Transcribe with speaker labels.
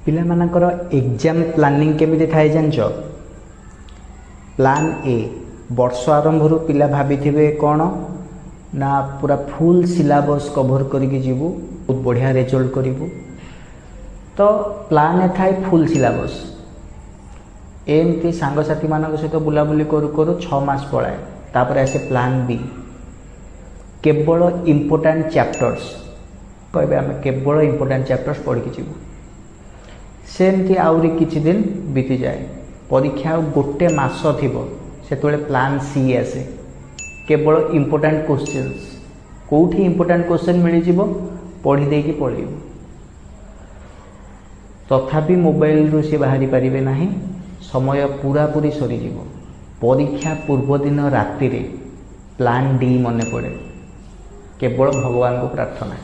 Speaker 1: पिला मानकर exam planning केमिति थाए जानछ। प्लान ए वर्ष आरंभ रु पिला भाभी थिबे कोन ना पूरा फुल सिलेबस कवर करके जीवु बहुत बढ़िया रिजल्ट करिवु। तो प्लान ए थाए फुल सिलेबस एमती सांगसाथी मान सहित बुलाबुली करू करू 6 मास पलाए तापर आसे प्लान बी केवल इम्पोर्टेंट चैप्टर्स कहबे आम केवल इम्पोर्टेंट चैप्टर्स पढ़ के जीवु। सेमती आउरी किछि दिन बीती जाए परीक्षा गोटे मास थिबो सेतोले प्लान सी आसे केवल इम्पोर्टेंट क्वेश्चंस कोठी इम्पोर्टेंट क्वेश्चन मिली जीवो पढ़ी देकी पळेइबो। तथापि मोबाइल रु से बाहरी पारिबे नाही समय पूरा पूरी सरी जीवो। परीक्षा पूर्व दिन राति रे प्लान डी मने पड़े केवल भगवान को प्रार्थना।